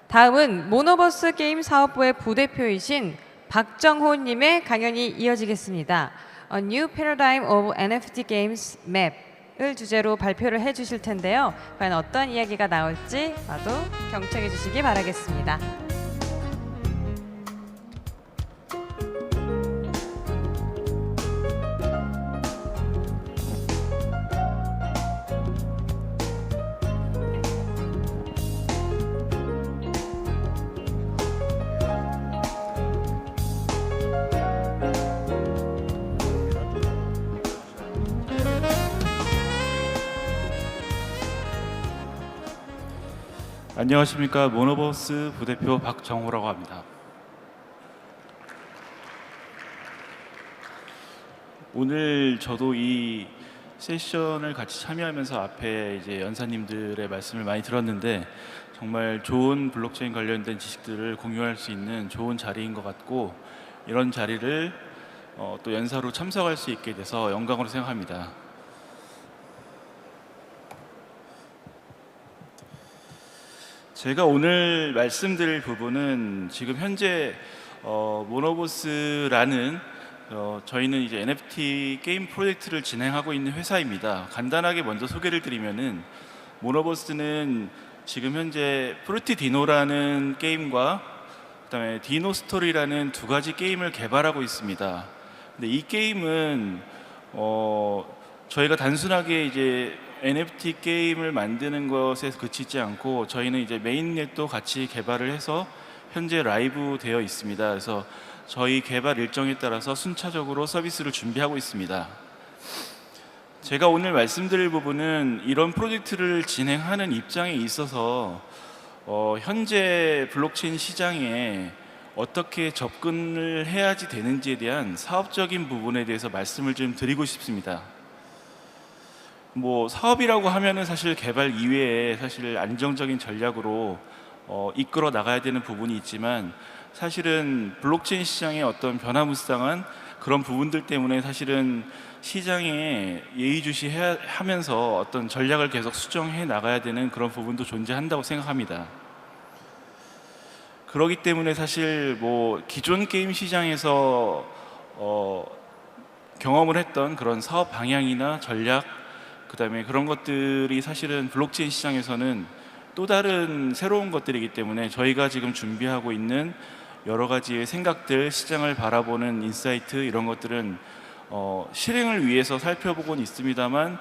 다음은 모노버스 게임 사업부의 부대표이신 박정호님의 강연이 이어지겠습니다. A New Paradigm of NFT Games Map을 주제로 발표를 해주실 텐데요. 과연 어떤 이야기가 나올지 봐도 경청해 주시기 바라겠습니다. 안녕하십니까. 모노버스 부대표 박정호라고 합니다. 오늘 저도 이 세션을 같이 참여하면서 앞에 이제 연사님들의 말씀을 많이 들었는데 정말 좋은 블록체인 관련된 지식들을 공유할 수 있는 좋은 자리인 것 같고, 이런 자리를 또 연사로 참석할 수 있게 돼서 영광으로 생각합니다. 제가 오늘 말씀드릴 부분은 지금 현재 모노버스라는 저희는 이제 NFT 게임 프로젝트를 진행하고 있는 회사입니다. 간단하게 먼저 소개를 드리면은, 모노버스는 지금 현재 프루티 디노라는 게임과 그다음에 디노 스토리라는 두 가지 게임을 개발하고 있습니다. 근데 이 게임은 저희가 단순하게 이제 NFT 게임을 만드는 것에 그치지 않고 저희는 이제 메인넷도 같이 개발을 해서 현재 라이브 되어 있습니다. 그래서 저희 개발 일정에 따라서 순차적으로 서비스를 준비하고 있습니다. 제가 오늘 말씀드릴 부분은 이런 프로젝트를 진행하는 입장에 있어서 현재 블록체인 시장에 어떻게 접근을 해야지 되는지에 대한 사업적인 부분에 대해서 말씀을 좀 드리고 싶습니다. 사업이라고 하면은 사실 개발 이외에 사실 안정적인 전략으로 이끌어 나가야 되는 부분이 있지만, 사실은 블록체인 시장의 어떤 변화무쌍한 그런 부분들 때문에 사실은 시장에 예의주시하면서 어떤 전략을 계속 수정해 나가야 되는 그런 부분도 존재한다고 생각합니다. 그렇기 때문에 사실 기존 게임 시장에서 경험을 했던 그런 사업 방향이나 전략, 그 다음에 그런 것들이 사실은 블록체인 시장에서는 또 다른 새로운 것들이기 때문에 저희가 지금 준비하고 있는 여러 가지의 생각들, 시장을 바라보는 인사이트, 이런 것들은 실행을 위해서 살펴보곤 있습니다만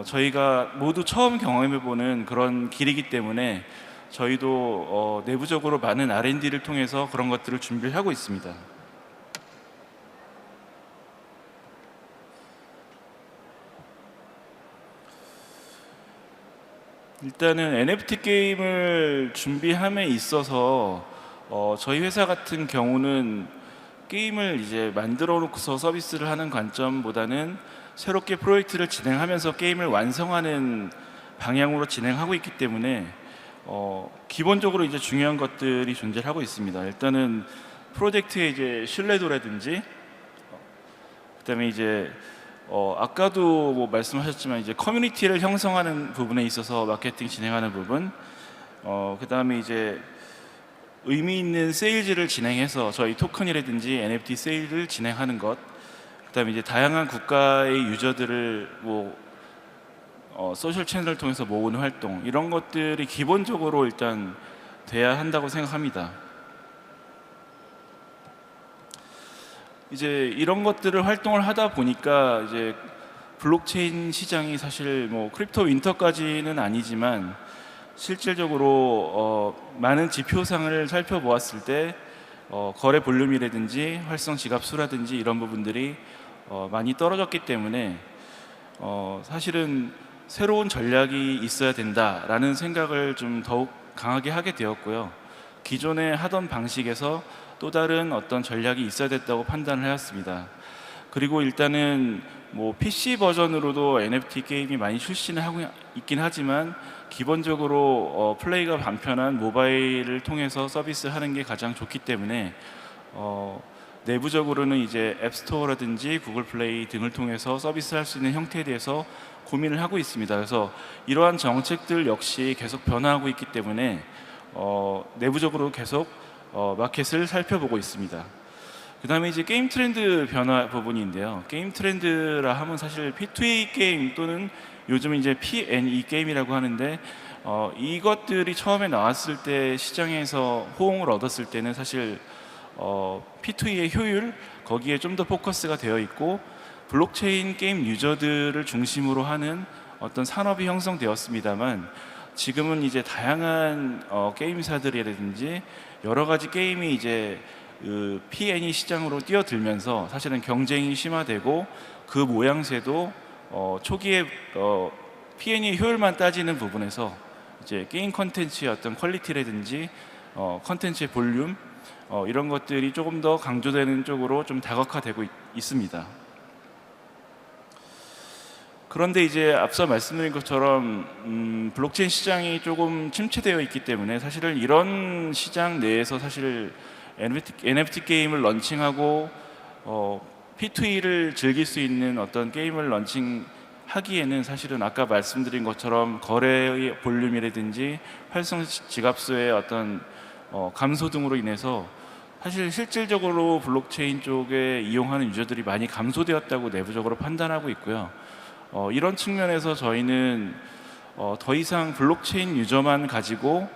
저희가 모두 처음 경험해보는 그런 길이기 때문에 저희도 내부적으로 많은 R&D를 통해서 그런 것들을 준비를 하고 있습니다. 일단은 NFT 게임을 준비함에 있어서 저희 회사 같은 경우는 게임을 이제 만들어 놓고서 서비스를 하는 관점보다는 새롭게 프로젝트를 진행하면서 게임을 완성하는 방향으로 진행하고 있기 때문에 기본적으로 이제 중요한 것들이 존재하고 있습니다. 일단은 프로젝트의 이제 신뢰도라든지, 그다음에 이제 아까도 말씀하셨지만 이제 커뮤니티를 형성하는 부분에 있어서 마케팅 진행하는 부분, 그다음에 이제 의미 있는 세일즈를 진행해서 저희 토큰이라든지 NFT 세일을 진행하는 것, 그다음에 이제 다양한 국가의 유저들을 소셜 채널을 통해서 모으는 활동, 이런 것들이 기본적으로 일단 돼야 한다고 생각합니다. 이제 이런 것들을 활동을 하다 보니까 이제 블록체인 시장이 사실 크립토 윈터까지는 아니지만 실질적으로 많은 지표상을 살펴보았을 때 거래 볼륨이라든지 활성 지갑 수라든지 이런 부분들이 많이 떨어졌기 때문에 사실은 새로운 전략이 있어야 된다라는 생각을 좀 더욱 강하게 하게 되었고요. 기존에 하던 방식에서 또 다른 어떤 전략이 있어야 됐다고 판단을 하였습니다. 그리고 일단은 PC 버전으로도 NFT 게임이 많이 출시를 하고 있긴 하지만 기본적으로 플레이가 간편한 모바일을 통해서 서비스하는 게 가장 좋기 때문에 내부적으로는 이제 앱스토어라든지 구글 플레이 등을 통해서 서비스할 수 있는 형태에 대해서 고민을 하고 있습니다. 그래서 이러한 정책들 역시 계속 변화하고 있기 때문에 내부적으로 계속 마켓을 살펴보고 있습니다. 그 다음에 이제 게임 트렌드 변화 부분인데요. 게임 트렌드라 하면 사실 P2E 게임 또는 요즘 이제 P&E 게임이라고 하는데 이것들이 처음에 나왔을 때 시장에서 호응을 얻었을 때는 사실 P2E의 효율 거기에 좀 더 포커스가 되어 있고 블록체인 게임 유저들을 중심으로 하는 어떤 산업이 형성되었습니다만 지금은 이제 다양한 게임사들이라든지 여러 가지 게임이 이제 그 P&E 시장으로 뛰어들면서 사실은 경쟁이 심화되고 그 모양새도 초기에 P&E 효율만 따지는 부분에서 이제 게임 컨텐츠의 어떤 퀄리티라든지 컨텐츠의 볼륨 이런 것들이 조금 더 강조되는 쪽으로 좀 다각화되고 있습니다. 그런데 이제 앞서 말씀드린 것처럼 블록체인 시장이 조금 침체되어 있기 때문에 사실은 이런 시장 내에서 사실 NFT 게임을 런칭하고 P2E를 즐길 수 있는 어떤 게임을 런칭하기에는 사실은 아까 말씀드린 것처럼 거래의 볼륨이라든지 활성 지갑수의 어떤 감소 등으로 인해서 사실 실질적으로 블록체인 쪽에 이용하는 유저들이 많이 감소되었다고 내부적으로 판단하고 있고요. 이런 측면에서 저희는 더 이상 블록체인 유저만 가지고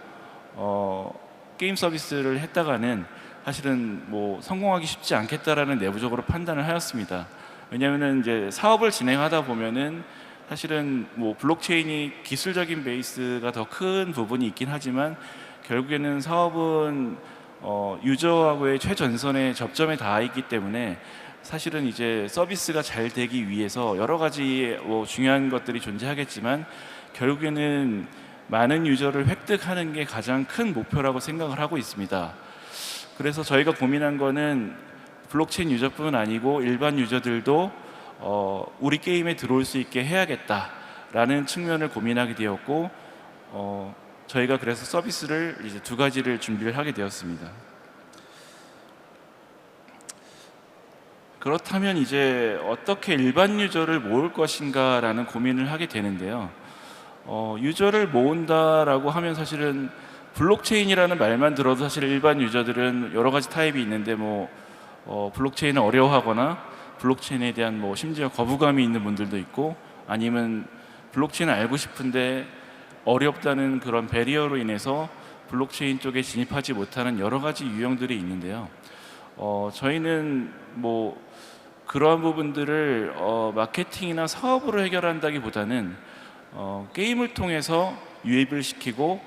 게임 서비스를 했다가는 사실은 뭐 성공하기 쉽지 않겠다라는 내부적으로 판단을 하였습니다. 왜냐하면 이제 사업을 진행하다 보면은 사실은 뭐 블록체인이 기술적인 베이스가 더 큰 부분이 있긴 하지만 결국에는 사업은 유저하고의 최전선의 접점에 닿아 있기 때문에 사실은 이제 서비스가 잘 되기 위해서 여러 가지 중요한 것들이 존재하겠지만 결국에는 많은 유저를 획득하는 게 가장 큰 목표라고 생각을 하고 있습니다. 그래서 저희가 고민한 거는 블록체인 유저뿐 아니고 일반 유저들도 우리 게임에 들어올 수 있게 해야겠다라는 측면을 고민하게 되었고 저희가 그래서 서비스를 이제 두 가지를 준비를 하게 되었습니다. 그렇다면 이제 어떻게 일반 유저를 모을 것인가라는 고민을 하게 되는데요. 유저를 모은다라고 하면 사실은 블록체인이라는 말만 들어도 사실 일반 유저들은 여러 가지 타입이 있는데 블록체인을 어려워하거나 블록체인에 대한 심지어 거부감이 있는 분들도 있고 아니면 블록체인을 알고 싶은데 어렵다는 그런 배리어로 인해서 블록체인 쪽에 진입하지 못하는 여러 가지 유형들이 있는데요. 저희는 그러한 부분들을 마케팅이나 사업으로 해결한다기보다는 게임을 통해서 유입을 시키고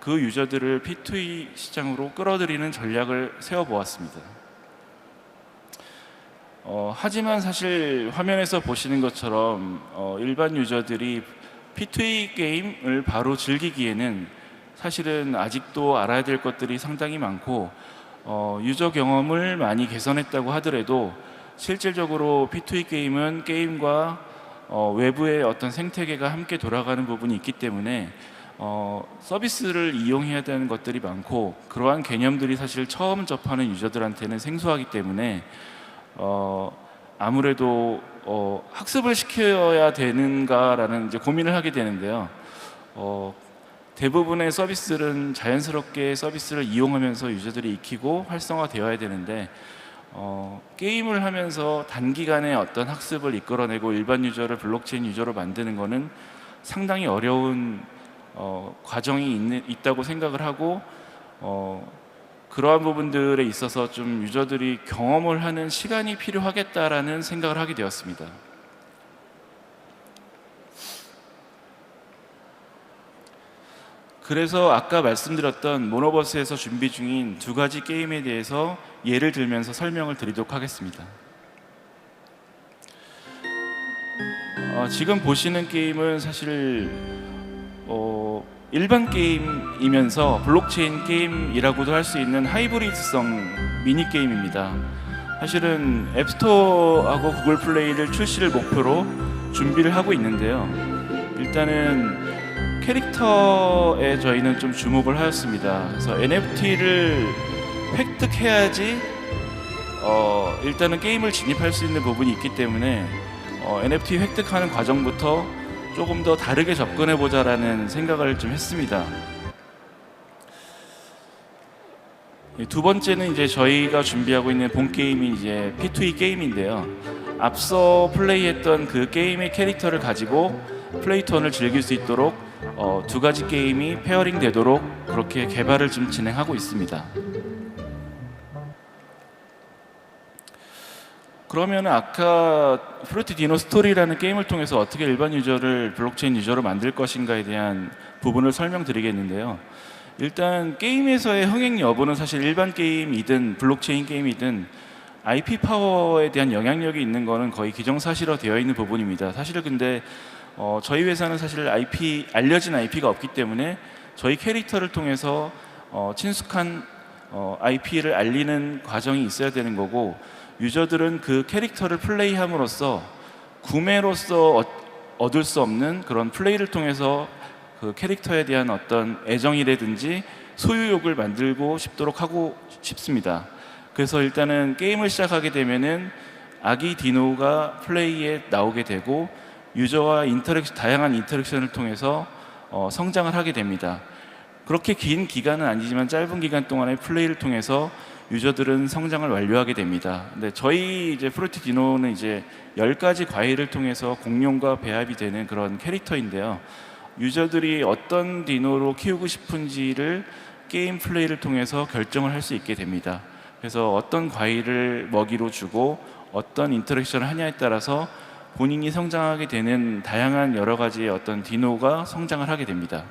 그 유저들을 P2E 시장으로 끌어들이는 전략을 세워보았습니다. 하지만 사실 화면에서 보시는 것처럼 일반 유저들이 P2E 게임을 바로 즐기기에는 사실은 아직도 알아야 될 것들이 상당히 많고 유저 경험을 많이 개선했다고 하더라도 실질적으로 P2E 게임은 게임과 외부의 어떤 생태계가 함께 돌아가는 부분이 있기 때문에 서비스를 이용해야 되는 것들이 많고 그러한 개념들이 사실 처음 접하는 유저들한테는 생소하기 때문에 아무래도 학습을 시켜야 되는가라는 이제 고민을 하게 되는데요. 대부분의 서비스는 자연스럽게 서비스를 이용하면서 유저들이 익히고 활성화되어야 되는데 게임을 하면서 단기간에 어떤 학습을 이끌어내고 일반 유저를 블록체인 유저로 만드는 것은 상당히 어려운 과정이 있다고 생각을 하고 그러한 부분들에 있어서 좀 유저들이 경험을 하는 시간이 필요하겠다라는 생각을 하게 되었습니다. 그래서 아까 말씀드렸던 모노버스에서 준비 중인 두 가지 게임에 대해서 예를 들면서 설명을 드리도록 하겠습니다. 지금 보시는 게임은 사실 일반 게임이면서 블록체인 게임이라고도 할 수 있는 하이브리드성 미니게임입니다. 사실은 앱스토어하고 구글 플레이를 출시를 목표로 준비를 하고 있는데요. 일단은 캐릭터에 저희는 좀 주목을 하였습니다. 그래서 NFT를 획득해야지 일단은 게임을 진입할 수 있는 부분이 있기 때문에 NFT 획득하는 과정부터 조금 더 다르게 접근해 보자라는 생각을 좀 했습니다. 두 번째는 이제 저희가 준비하고 있는 본 게임이 이제 P2E 게임인데요. 앞서 플레이했던 그 게임의 캐릭터를 가지고 플레이 턴을 즐길 수 있도록 두 가지 게임이 페어링 되도록 그렇게 개발을 좀 진행하고 있습니다. 그러면 아까 프루티 디노 스토리라는 게임을 통해서 어떻게 일반 유저를 블록체인 유저로 만들 것인가에 대한 부분을 설명드리겠는데요. 일단 게임에서의 흥행 여부는 사실 일반 게임이든 블록체인 게임이든 IP 파워에 대한 영향력이 있는 거는 거의 기정사실화 되어 있는 부분입니다. 사실 근데 저희 회사는 사실 알려진 IP가 없기 때문에 저희 캐릭터를 통해서 친숙한 IP를 알리는 과정이 있어야 되는 거고, 유저들은 그 캐릭터를 플레이함으로써 구매로서 얻을 수 없는 그런 플레이를 통해서 그 캐릭터에 대한 어떤 애정이라든지 소유욕을 만들고 싶도록 하고 싶습니다. 그래서 일단은 게임을 시작하게 되면은 아기 디노가 플레이에 나오게 되고 유저와 다양한 인터랙션을 통해서 성장을 하게 됩니다. 그렇게 긴 기간은 아니지만 짧은 기간 동안의 플레이를 통해서 유저들은 성장을 완료하게 됩니다. 근데 저희 이제 프루티 디노는 이제 10가지 과일을 통해서 공룡과 배합이 되는 그런 캐릭터인데요. 유저들이 어떤 디노로 키우고 싶은지를 게임 플레이를 통해서 결정을 할 수 있게 됩니다. 그래서 어떤 과일을 먹이로 주고 어떤 인터랙션을 하냐에 따라서 본인이 성장하게 되는 다양한 여러 가지의 어떤 디노가 성장을 하게 됩니다.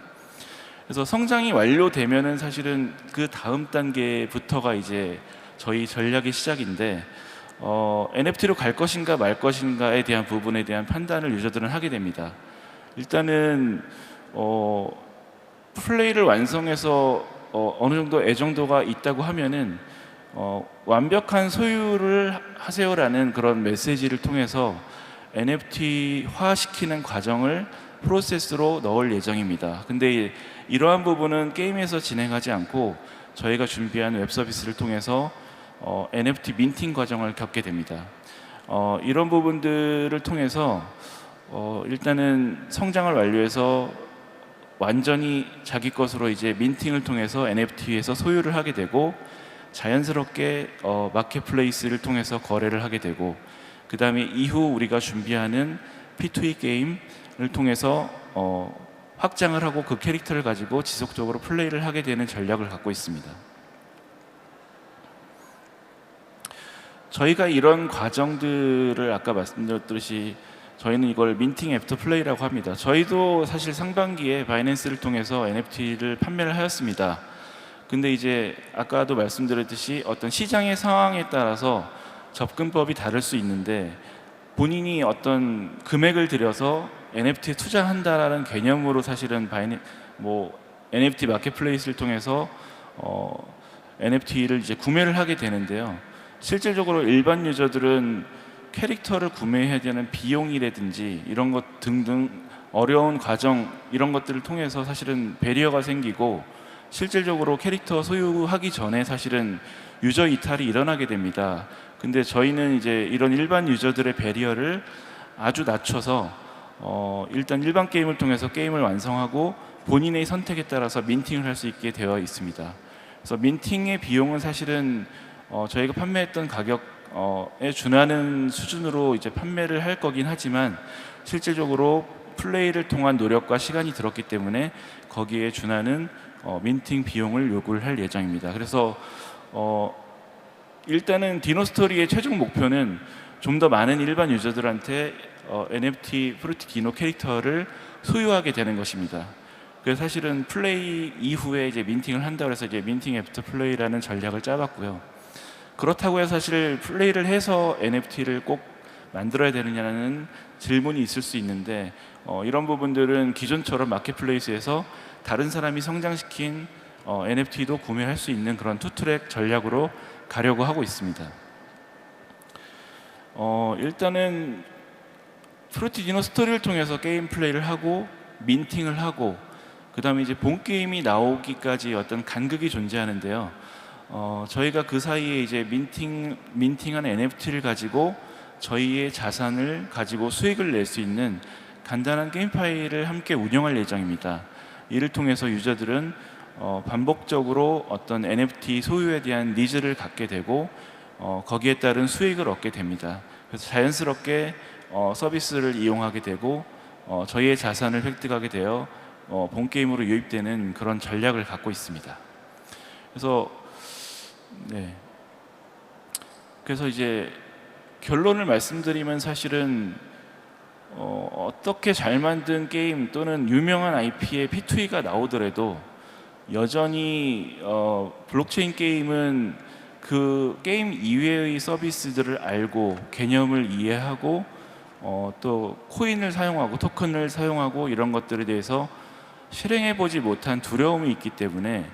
그래서 성장이 완료되면은 사실은 그 다음 단계부터가 이제 저희 전략의 시작인데, NFT로 갈 것인가 말 것인가에 대한 부분에 대한 판단을 유저들은 하게 됩니다. 일단은 플레이를 완성해서 어느 정도 애정도가 있다고 하면은 완벽한 소유를 하세요라는 그런 메시지를 통해서 NFT화 시키는 과정을 프로세스로 넣을 예정입니다. 근데 이러한 부분은 게임에서 진행하지 않고 저희가 준비한 웹 서비스를 통해서 NFT 민팅 과정을 겪게 됩니다. 이런 부분들을 통해서 일단은 성장을 완료해서 완전히 자기 것으로 이제 민팅을 통해서 NFT에서 소유를 하게 되고, 자연스럽게 마켓플레이스를 통해서 거래를 하게 되고, 그 다음에 이후 우리가 준비하는 P2E 게임을 통해서 확장을 하고 그 캐릭터를 가지고 지속적으로 플레이를 하게 되는 전략을 갖고 있습니다. 저희가 이런 과정들을 아까 말씀드렸듯이 저희는 이걸 민팅 애프터 플레이라고 합니다. 저희도 사실 상반기에 바이낸스를 통해서 NFT를 판매를 하였습니다. 근데 이제 아까도 말씀드렸듯이 어떤 시장의 상황에 따라서 접근법이 다를 수 있는데, 본인이 어떤 금액을 들여서 NFT에 투자한다라는 개념으로 사실은 NFT 마켓플레이스를 통해서 NFT를 이제 구매를 하게 되는데요. 실질적으로 일반 유저들은 캐릭터를 구매해야 되는 비용이라든지 이런 것 등등 어려운 과정, 이런 것들을 통해서 사실은 배리어가 생기고, 실질적으로 캐릭터 소유하기 전에 사실은 유저 이탈이 일어나게 됩니다. 근데 저희는 이제 이런 일반 유저들의 배리어를 아주 낮춰서 일단 일반 게임을 통해서 게임을 완성하고 본인의 선택에 따라서 민팅을 할 수 있게 되어 있습니다. 그래서 민팅의 비용은 사실은 저희가 판매했던 가격에 준하는 수준으로 이제 판매를 할 거긴 하지만, 실질적으로 플레이를 통한 노력과 시간이 들었기 때문에 거기에 준하는 민팅 비용을 요구를 할 예정입니다. 그래서 일단은 디노스토리의 최종 목표는 좀 더 많은 일반 유저들한테 NFT 프루티 디노 캐릭터를 소유하게 되는 것입니다. 그래서 사실은 플레이 이후에 이제 민팅을 한다고 해서 이제 민팅 애프터 플레이라는 전략을 짜봤고요. 그렇다고 해서 사실 플레이를 해서 NFT를 꼭 만들어야 되느냐는 질문이 있을 수 있는데, 이런 부분들은 기존처럼 마켓플레이스에서 다른 사람이 성장시킨 NFT도 구매할 수 있는 그런 투트랙 전략으로 가려고 하고 있습니다. 일단은 프루티 디노 스토리를 통해서 게임 플레이를 하고 민팅을 하고, 그 다음에 이제 본 게임이 나오기까지 어떤 간극이 존재하는데요. 저희가 그 사이에 이제 민팅한 NFT를 가지고 저희의 자산을 가지고 수익을 낼 수 있는 간단한 게임 파일을 함께 운영할 예정입니다. 이를 통해서 유저들은 반복적으로 어떤 NFT 소유에 대한 니즈를 갖게 되고 거기에 따른 수익을 얻게 됩니다. 그래서 자연스럽게 서비스를 이용하게 되고 저희의 자산을 획득하게 되어 본 게임으로 유입되는 그런 전략을 갖고 있습니다. 그래서 그래서 이제 결론을 말씀드리면 사실은 어떻게 잘 만든 게임 또는 유명한 IP의 P2E가 나오더라도 여전히 블록체인 게임은 그 게임 이외의 서비스들을 알고 개념을 이해하고 또 코인을 사용하고 토큰을 사용하고 이런 것들에 대해서 실행해보지 못한 두려움이 있기 때문에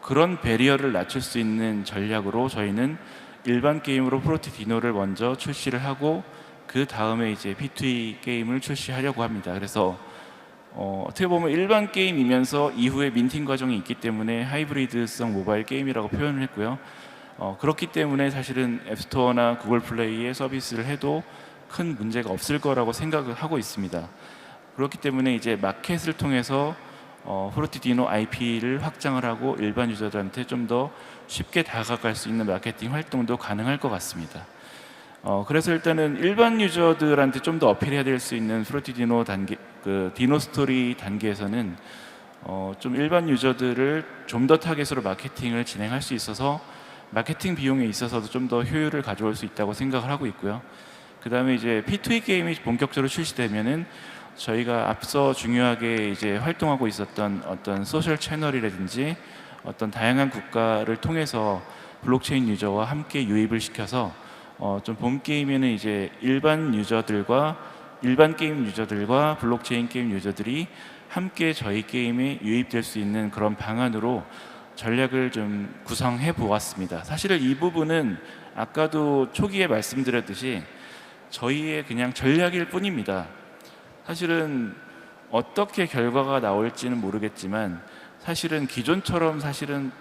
그런 배리어를 낮출 수 있는 전략으로 저희는 일반 게임으로 프로티 디노를 먼저 출시를 하고 그 다음에 이제 P2E 게임을 출시하려고 합니다. 그래서 어떻게 보면 일반 게임이면서 이후에 민팅 과정이 있기 때문에 하이브리드성 모바일 게임이라고 표현을 했고요. 그렇기 때문에 사실은 앱스토어나 구글 플레이에 서비스를 해도 큰 문제가 없을 거라고 생각을 하고 있습니다. 그렇기 때문에 이제 마켓을 통해서 프로티 디노 IP를 확장을 하고 일반 유저들한테 좀 더 쉽게 다가갈 수 있는 마케팅 활동도 가능할 것 같습니다. 그래서 일단은 일반 유저들한테 좀 더 어필해야 될 수 있는 프로티 디노 단계, 그 디노 스토리 단계에서는 좀 일반 유저들을 좀 더 타겟으로 마케팅을 진행할 수 있어서 마케팅 비용에 있어서도 좀 더 효율을 가져올 수 있다고 생각을 하고 있고요. 그 다음에 이제 P2E 게임이 본격적으로 출시되면은 저희가 앞서 중요하게 이제 활동하고 있었던 어떤 소셜 채널이라든지 어떤 다양한 국가를 통해서 블록체인 유저와 함께 유입을 시켜서 좀 본 게임에는 이제 일반 게임 유저들과 블록체인 게임 유저들이 함께 저희 게임에 유입될 수 있는 그런 방안으로 전략을 좀 구성해 보았습니다. 사실은 이 부분은 아까도 초기에 말씀드렸듯이 저희의 그냥 전략일 뿐입니다. 사실은 어떻게 결과가 나올지는 모르겠지만 사실은 기존처럼 사실은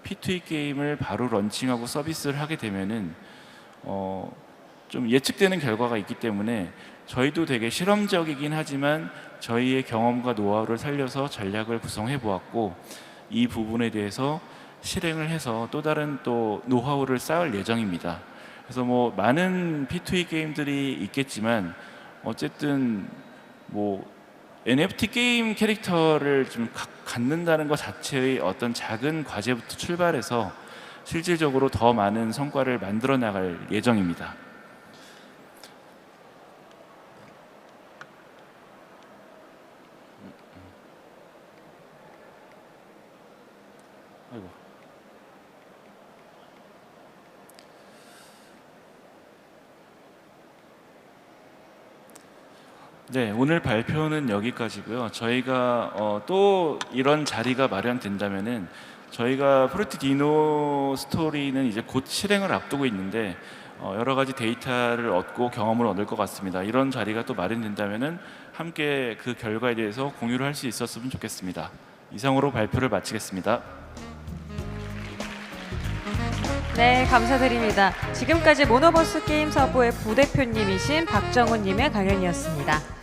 P2E 게임을 바로 런칭하고 서비스를 하게 되면은 좀 예측되는 결과가 있기 때문에 저희도 되게 실험적이긴 하지만 저희의 경험과 노하우를 살려서 전략을 구성해 보았고 이 부분에 대해서 실행을 해서 또 다른 또 노하우를 쌓을 예정입니다. 그래서 뭐 많은 P2E 게임들이 있겠지만 어쨌든 뭐 NFT 게임 캐릭터를 좀 갖는다는 것 자체의 어떤 작은 과제부터 출발해서 실질적으로 더 많은 성과를 만들어 나갈 예정입니다. 아이고. 네, 오늘 발표는 여기까지고요. 저희가 또 이런 자리가 마련된다면은 저희가 프로티 디노 스토리는 이제 곧 실행을 앞두고 있는데 여러 가지 데이터를 얻고 경험을 얻을 것 같습니다. 이런 자리가 또 마련된다면은 함께 그 결과에 대해서 공유를 할 수 있었으면 좋겠습니다. 이상으로 발표를 마치겠습니다. 네, 감사드립니다. 지금까지 모노버스 게임 사업부의 부대표님이신 박정훈님의 강연이었습니다.